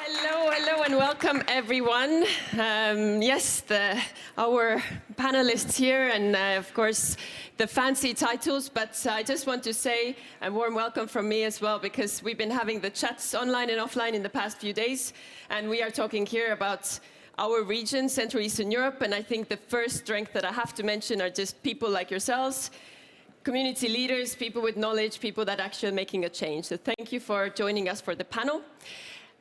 Hello, and welcome everyone. Yes, our panelists here, and of course the fancy titles, but I just want to say a warm welcome from me as well, because we've been having the chats online and offline in the past few days, and we are talking here about our region, Central Eastern Europe, and I think the first strength that I have to mention are just people like yourselves, community leaders, people with knowledge, people that are actually making a change. So thank you for joining us for the panel.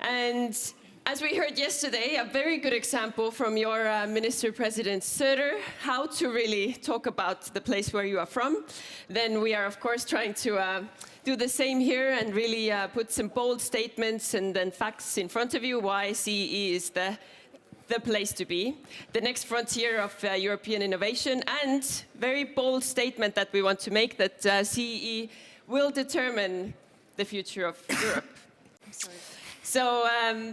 And as we heard yesterday, a very good example from your Minister President Söder, how to really talk about the place where you are from. Then we are, of course, trying to do the same here and really put some bold statements and then facts in front of you why CEE is the place to be, the next frontier of European innovation, and very bold statement that we want to make that CEE will determine the future of Europe. So,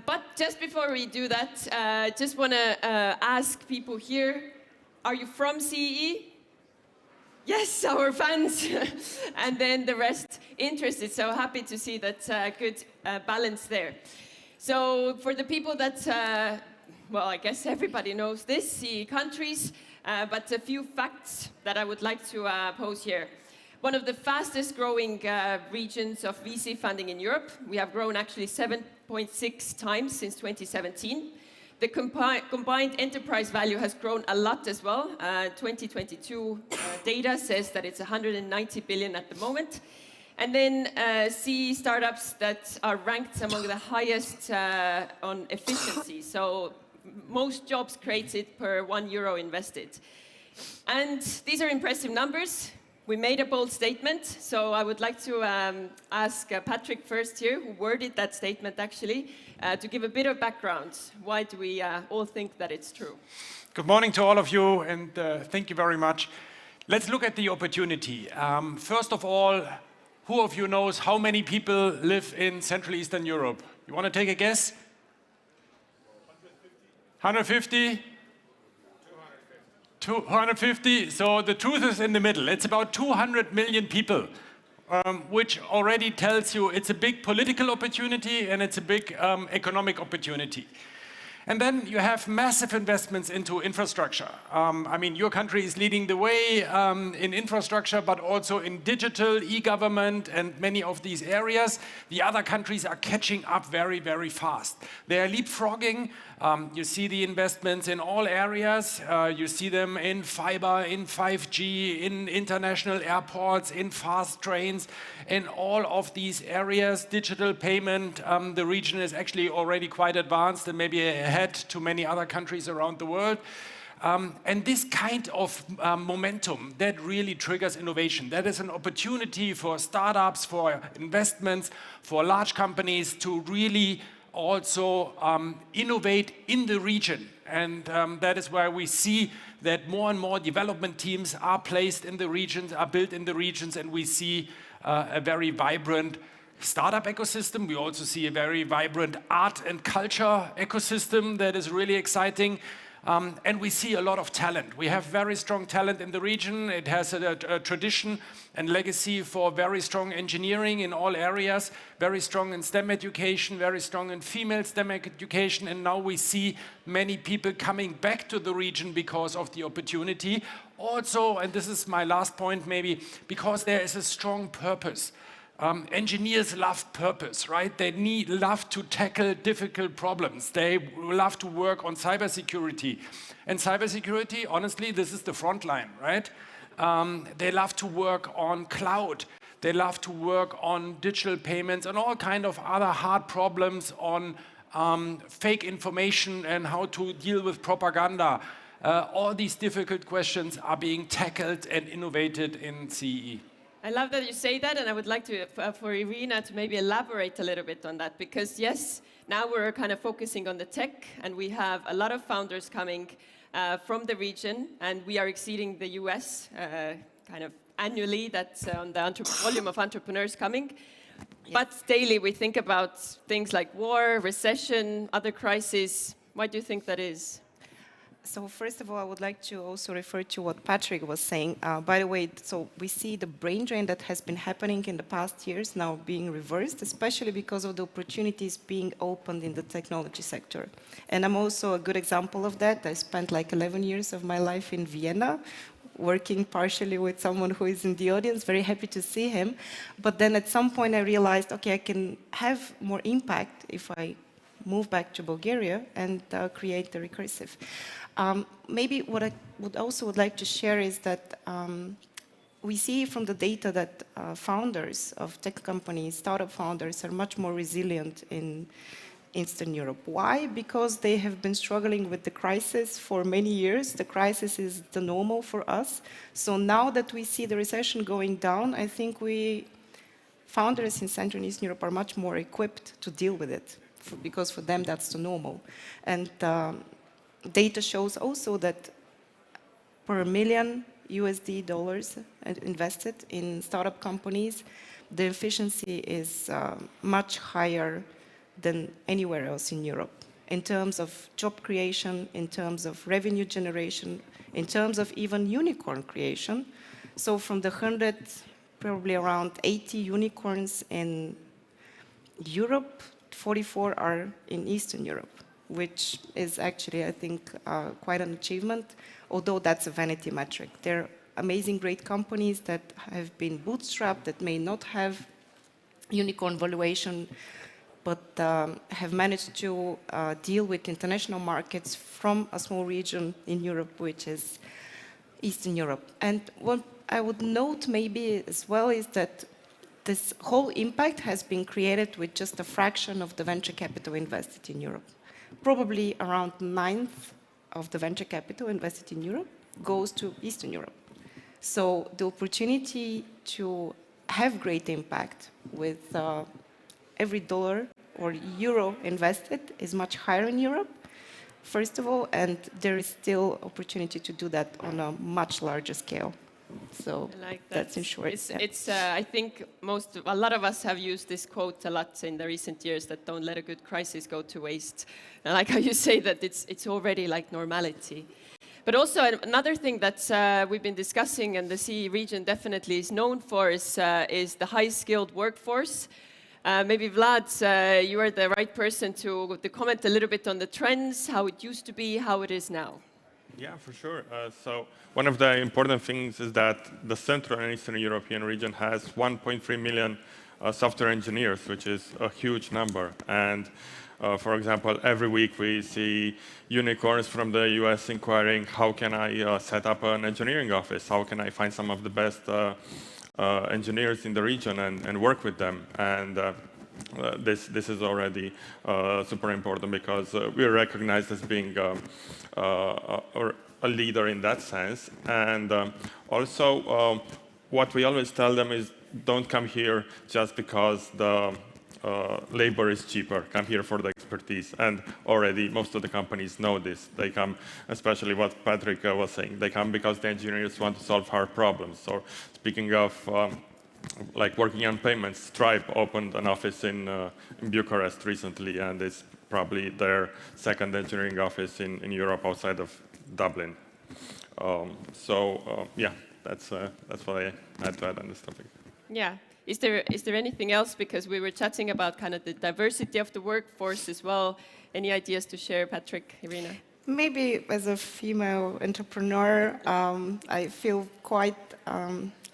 but just before we do that, just want to ask people here, are you from CEE? Yes, our fans, and then the rest interested. So happy to see that good balance there. So for the people that, well, I guess everybody knows this, CEE countries, but a few facts that I would like to pose here. One of the fastest growing regions of VC funding in Europe. We have grown actually 7.6 times since 2017. The combined enterprise value has grown a lot as well. 2022 data says that it's 190 billion at the moment. And then CEE startups that are ranked among the highest on efficiency. So most jobs created per €1 invested. And these are impressive numbers. We made a bold statement, so I would like to ask Patrick first here, who worded that statement actually, to give a bit of background. Why do we all think that it's true? Good morning to all of you, and thank you very much. Let's look at the opportunity. First of all, who of you knows how many people live in Central Eastern Europe? You want to take a guess? 150? 250, so the truth is in the middle. It's about 200 million people, which already tells you it's a big political opportunity and it's a big economic opportunity. And then you have massive investments into infrastructure. I mean, your country is leading the way in infrastructure, but also in digital, e-government, and many of these areas. The other countries are catching up very, very fast. They are leapfrogging. You see the investments in all areas. You see them in fiber, in 5G, in international airports, in fast trains, in all of these areas. Digital payment, the region is actually already quite advanced and maybe ahead to many other countries around the world. And this kind of momentum, that really triggers innovation. That is an opportunity for startups, for investments, for large companies to really also innovate in the region. And that is where we see that more and more development teams are placed in the regions, are built in the regions, and we see a very vibrant startup ecosystem. We also see a very vibrant art and culture ecosystem that is really exciting. And we see a lot of talent. We have very strong talent in the region. It has a tradition and legacy for very strong engineering in all areas, very strong in STEM education, very strong in female STEM education. And now we see many people coming back to the region because of the opportunity. Also, and this is my last point maybe, because there is a strong purpose. Engineers love purpose, right? They love to tackle difficult problems. They love to work on cybersecurity. And cybersecurity, honestly, this is the front line, right? They love to work on cloud. They love to work on digital payments and all kind of other hard problems on fake information and how to deal with propaganda. All these difficult questions are being tackled and innovated in CEE. I love that you say that, and I would like to, for Irina to maybe elaborate a little bit on that, because yes, now we're kind of focusing on the tech, and we have a lot of founders coming from the region, and we are exceeding the US kind of annually. That's on the volume of entrepreneurs coming. Yes. But daily we think about things like war, recession, other crises. Why do you think that is? So first of all, I would like to also refer to what Patrick was saying. By the way, so we see the brain drain that has been happening in the past years now being reversed, especially because of the opportunities being opened in the technology sector. And I'm also a good example of that. I spent like 11 years of my life in Vienna, working partially with someone who is in the audience, very happy to see him. But then at some point I realized, okay, I can have more impact if I move back to Bulgaria and create the Recursive. Maybe what I would like to share is that we see from the data that founders of tech companies, startup founders, are much more resilient in Eastern Europe. Why? Because they have been struggling with the crisis for many years. The crisis is the normal for us. So now that we see the recession going down, I think founders in Central and Eastern Europe are much more equipped to deal with it, because for them that's the normal. And data shows also that per $1 million invested in startup companies, the efficiency is much higher than anywhere else in Europe, in terms of job creation, in terms of revenue generation, in terms of even unicorn creation. So from the 100, probably around 80 unicorns in Europe, 44 are in Eastern Europe, which is actually, I think, quite an achievement, although that's a vanity metric. They're amazing, great companies that have been bootstrapped, that may not have unicorn valuation, but have managed to deal with international markets from a small region in Europe, which is Eastern Europe. And what I would note maybe as well is that this whole impact has been created with just a fraction of the venture capital invested in Europe. Probably around 1/9 of the venture capital invested in Europe goes to Eastern Europe. So the opportunity to have great impact with every dollar or euro invested is much higher in Europe, first of all, and there is still opportunity to do that on a much larger scale. So like that's in short. I think a lot of us have used this quote a lot in the recent years, that don't let a good crisis go to waste. And like how you say that it's already like normality. But also another thing that we've been discussing, and the CE region definitely is known for, is the high-skilled workforce. Maybe Vlad, you are the right person to comment a little bit on the trends, how it used to be, how it is now. Yeah, for sure. So one of the important things is that the Central and Eastern European region has 1.3 million software engineers, which is a huge number. And for example, every week we see unicorns from the US inquiring, how can I set up an engineering office? How can I find some of the best engineers in the region and work with them? And this is already super important, because we are recognized as being a leader in that sense. And also, what we always tell them is, don't come here just because the labor is cheaper. Come here for the expertise. And already most of the companies know this. They come, especially what Patrick was saying, they come because the engineers want to solve hard problems. So speaking of like working on payments, Stripe opened an office in Bucharest recently, and it's probably their second engineering office in Europe outside of Dublin. Yeah, that's what I had to add on this topic. Yeah. Is there anything else? Because we were chatting about kind of the diversity of the workforce as well. Any ideas to share, Patrick, Irina? Maybe as a female entrepreneur, I feel quite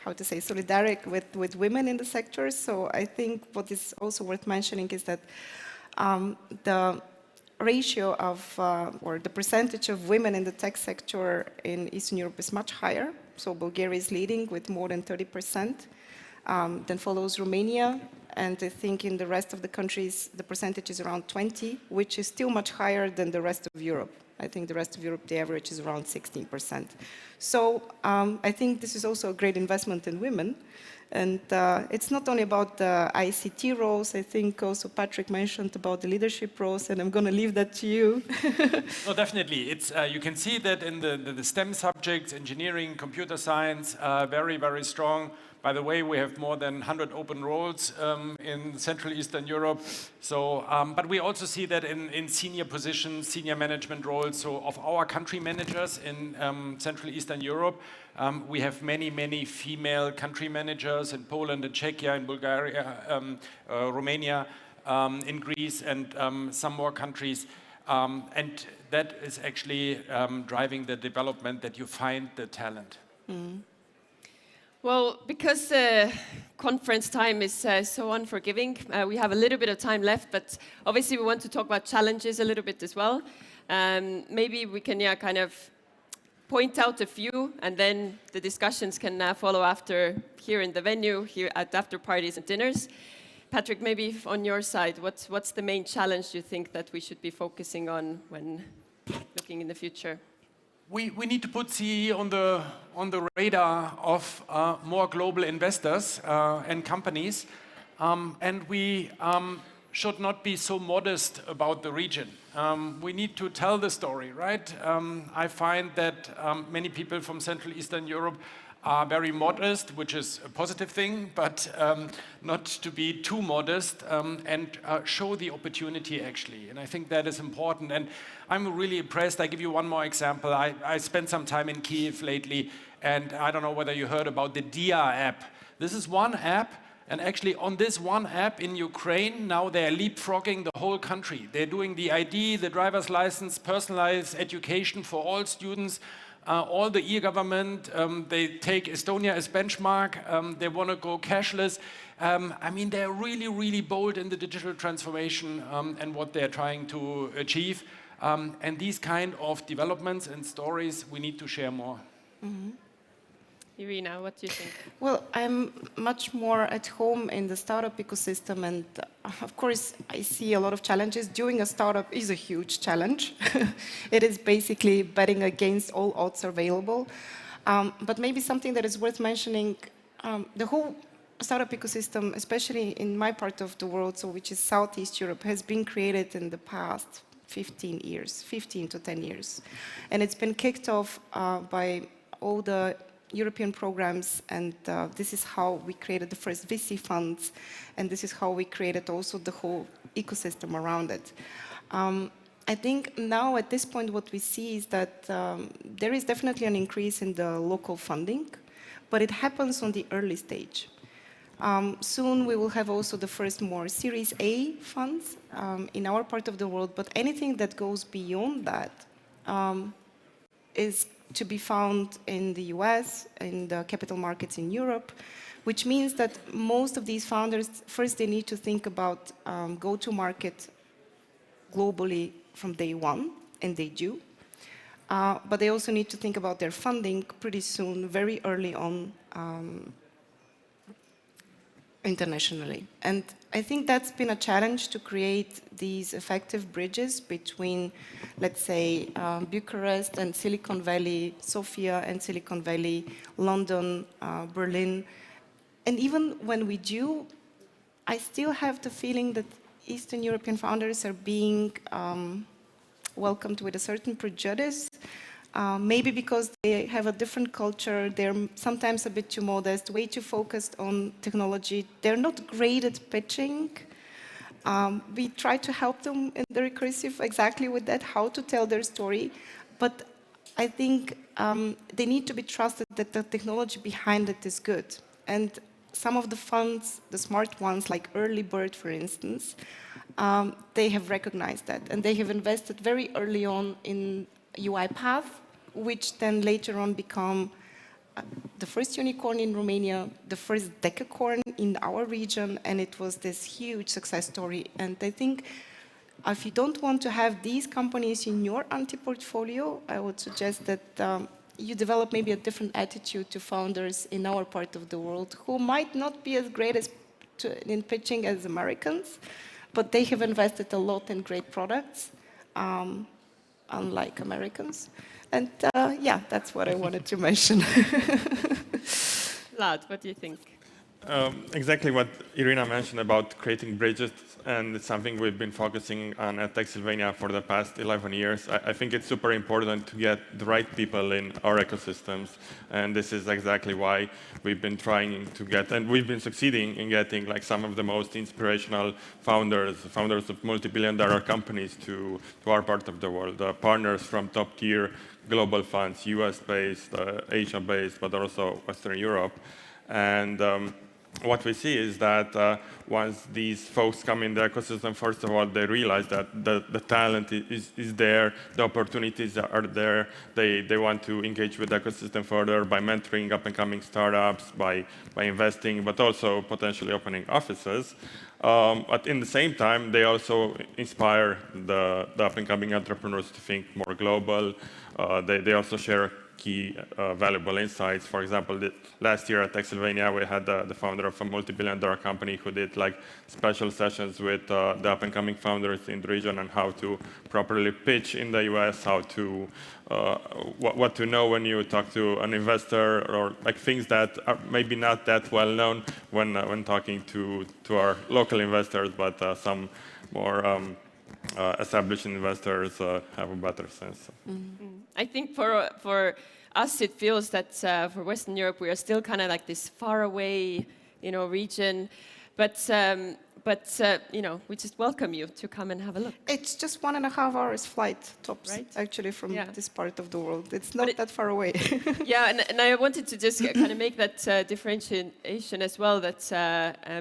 solidaric with women in the sector. So I think what is also worth mentioning is that the ratio of, or the percentage of women in the tech sector in Eastern Europe is much higher. So Bulgaria is leading with more than 30%. Then follows Romania, and I think in the rest of the countries the percentage is around 20, which is still much higher than the rest of Europe. I think the rest of Europe, the average is around 16%. So I think this is also a great investment in women. And it's not only about the ICT roles. I think also Patrick mentioned about the leadership roles, and I'm going to leave that to you. No, definitely. It's you can see that in the STEM subjects, engineering, computer science, very, very strong. By the way, we have more than 100 open roles in Central Eastern Europe. So, but we also see that in senior positions, senior management roles, so of our country managers in Central Eastern Europe, we have many female country managers in Poland and Czechia, in Bulgaria, Romania, in Greece, and some more countries. And that is actually driving the development, that you find the talent. Mm. Well, because the conference time is so unforgiving, we have a little bit of time left, but obviously we want to talk about challenges a little bit as well. Maybe we can kind of point out a few, and then the discussions can follow after here in the venue, here at after parties and dinners. Patrick, maybe on your side, what's the main challenge you think that we should be focusing on when looking in the future? We need to put CEE on the radar of more global investors and companies, and we should not be so modest about the region. We need to tell the story, right? I find that many people from Central Eastern Europe are very modest, which is a positive thing, but not to be too modest and show the opportunity actually. And I think that is important. And I'm really impressed. I give you one more example. I spent some time in Kyiv lately, and I don't know whether you heard about the DIA app. This is one app, and actually on this one app in Ukraine, now they're leapfrogging the whole country. They're doing the ID, the driver's license, personalized education for all students. All the e-government, they take Estonia as benchmark, they want to go cashless. I mean, they're really bold in the digital transformation and what they're trying to achieve. And these kind of developments and stories, we need to share more. Mm-hmm. Irina, what do you think? Well, I'm much more at home in the startup ecosystem, and of course, I see a lot of challenges. Doing a startup is a huge challenge. It is basically betting against all odds available. But maybe something that is worth mentioning, the whole startup ecosystem, especially in my part of the world, so which is Southeast Europe, has been created in the past 15 to 10 years. And it's been kicked off by all the European programs, and this is how we created the first VC funds, and this is how we created also the whole ecosystem around it. I think now at this point what we see is that there is definitely an increase in the local funding, but it happens on the early stage. Soon we will have also the first more Series A funds in our part of the world, but anything that goes beyond that is to be found in the US, in the capital markets in Europe, which means that most of these founders, first they need to think about go-to-market globally from day one, and they do. But they also need to think about their funding pretty soon, very early on, internationally. And I think that's been a challenge to create these effective bridges between, let's say, Bucharest and Silicon Valley, Sofia and Silicon Valley, London, Berlin. And even when we do, I still have the feeling that Eastern European founders are being welcomed with a certain prejudice. Maybe because they have a different culture, they're sometimes a bit too modest, way too focused on technology. They're not great at pitching. We try to help them in the Recursive exactly with that, how to tell their story. But I think they need to be trusted that the technology behind it is good. And some of the funds, the smart ones, like Early Bird, for instance, they have recognized that. And they have invested very early on in UiPath, which then later on become the first unicorn in Romania, the first decacorn in our region, and it was this huge success story. And I think if you don't want to have these companies in your anti-portfolio, I would suggest that you develop maybe a different attitude to founders in our part of the world who might not be as great in pitching as Americans, but they have invested a lot in great products, unlike Americans. And yeah, that's what I wanted to mention. Vlad, what do you think? Exactly what Irina mentioned about creating bridges, and it's something we've been focusing on at Techsylvania for the past 11 years. I think it's super important to get the right people in our ecosystems, and this is exactly why we've been trying to get, and we've been succeeding in getting like some of the most inspirational founders of multi-billion-dollar companies to our part of the world, partners from top-tier global funds, US-based, Asia-based, but also Western Europe. And what we see is that once these folks come in the ecosystem, first of all, they realize that the talent is there, the opportunities are there. They want to engage with the ecosystem further by mentoring up-and-coming startups, by investing, but also potentially opening offices. But in the same time, they also inspire the up-and-coming entrepreneurs to think more global. They also share key valuable insights. For example, last year at Techsylvania, we had the founder of a multi-billion-dollar company who did like special sessions with the up-and-coming founders in the region on how to properly pitch in the US, how to what to know when you talk to an investor, or like things that are maybe not that well known when talking to our local investors, but some more established investors have a better sense. I think for us, it feels that for Western Europe, we are still kind of like this far away, region. But we just welcome you to come and have a look. It's just 1.5 hours flight tops, Right? actually, from Yeah. this part of the world. It's not that far away. Yeah, and I wanted to just kind of make that differentiation as well, that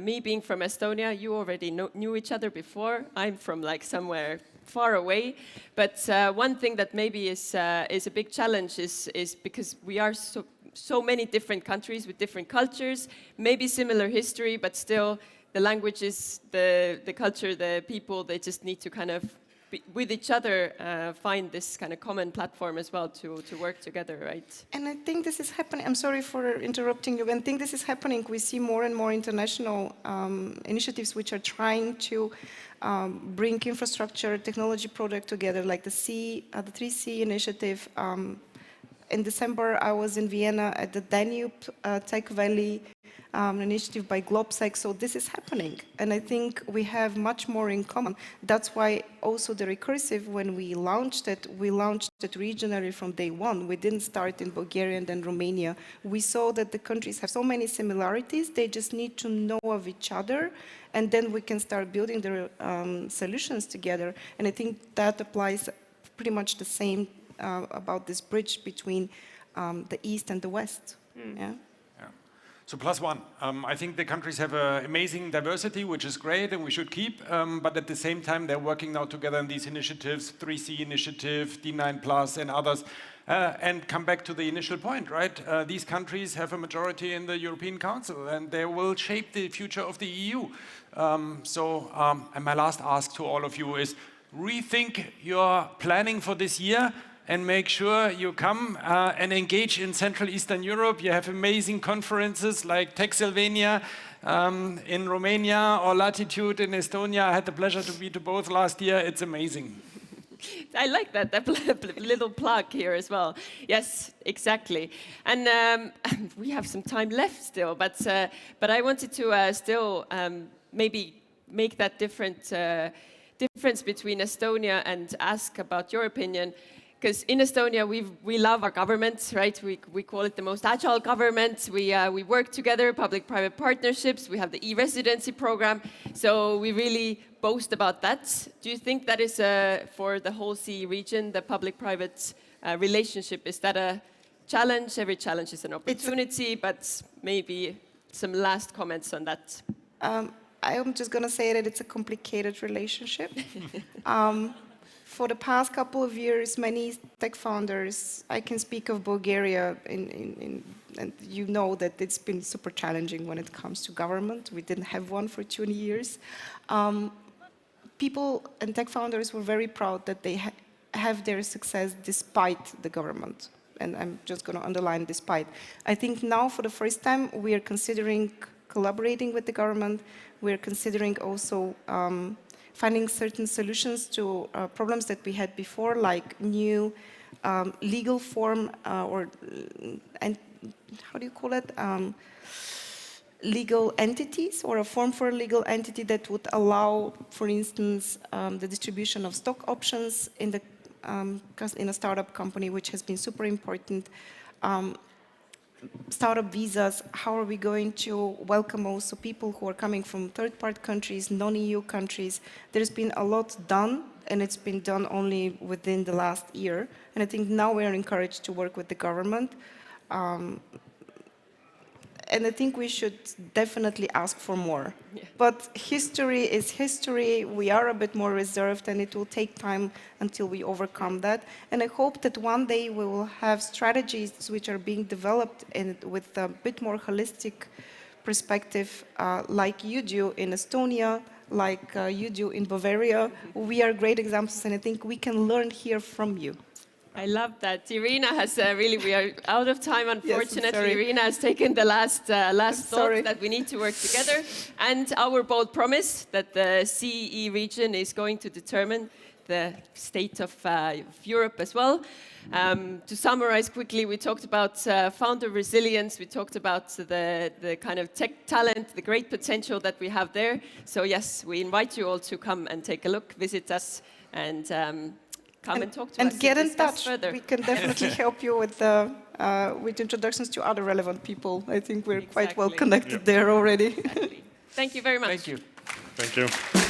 me being from Estonia, you already knew each other before. I'm from like somewhere far away. But one thing that maybe is a big challenge is because we are so many different countries with different cultures, maybe similar history, but still the languages, the culture, the people, they just need to kind of with each other find this kind of common platform as well to work together, right? And I think this is happening. I'm sorry for interrupting you. I think this is happening. We see more and more international initiatives which are trying to bring infrastructure, technology product together, like the 3C initiative. In December, I was in Vienna at the Danube Tech Valley initiative by Globsec. So this is happening, and I think we have much more in common. That's why also the Recursive, when we launched it regionally from day one. We didn't start in Bulgaria and then Romania. We saw that the countries have so many similarities. They just need to know of each other, and then we can start building the solutions together. And I think that applies pretty much the same about this bridge between the East and the West. Yeah. So +1. I think the countries have an amazing diversity, which is great and we should keep. But at the same time, they're working now together on these initiatives, 3C initiative, D9+, and others. And come back to the initial point, right? These countries have a majority in the European Council and they will shape the future of the EU. And my last ask to all of you is rethink your planning for this year and make sure you come and engage in Central Eastern Europe. You have amazing conferences like Techsylvania in Romania or Latitude in Estonia. I had the pleasure to be to both last year. It's amazing. I like that little plug here as well. Yes, exactly. And we have some time left still, but I wanted to still maybe make that difference between Estonia and ask about your opinion. Because in Estonia, we love our government, right? We call it the most agile government. We work together, public-private partnerships. We have the e-residency program. So we really boast about that. Do you think that is for the whole CE region, the public-private relationship, is that a challenge? Every challenge is an opportunity, but maybe some last comments on that. I'm just going to say that it's a complicated relationship. For the past couple of years, many tech founders, I can speak of Bulgaria, and you know that it's been super challenging when it comes to government. We didn't have one for 20 years. People and tech founders were very proud that they have their success despite the government. And I'm just going to underline despite. I think now for the first time, we are considering collaborating with the government. We're considering also finding certain solutions to problems that we had before, like new legal form and how do you call it? legal entities or a form for a legal entity that would allow, for instance, the distribution of stock options in a startup company, which has been super important. Startup visas, how are we going to welcome also people who are coming from third-party countries, non-EU countries? There's been a lot done, and it's been done only within the last year. And I think now we're encouraged to work with the government. And I think we should definitely ask for more. Yeah. But history is history. We are a bit more reserved, and it will take time until we overcome that. And I hope that one day we will have strategies which are being developed with a bit more holistic perspective, like you do in Estonia, like you do in Bavaria. We are great examples, and I think we can learn here from you. I love that. Irina has really, we are out of time, unfortunately. Yes, Irina has taken the last thought that we need to work together. And our bold promise that the CEE region is going to determine the state of Europe as well. To summarize quickly, we talked about founder resilience, we talked about the kind of tech talent, the great potential that we have there. So yes, we invite you all to come and take a look, visit us, and come and talk to us. And get in touch. Further. We can definitely help you with introductions to other relevant people. I think we're quite well connected there already. Exactly. Thank you very much. Thank you. Thank you.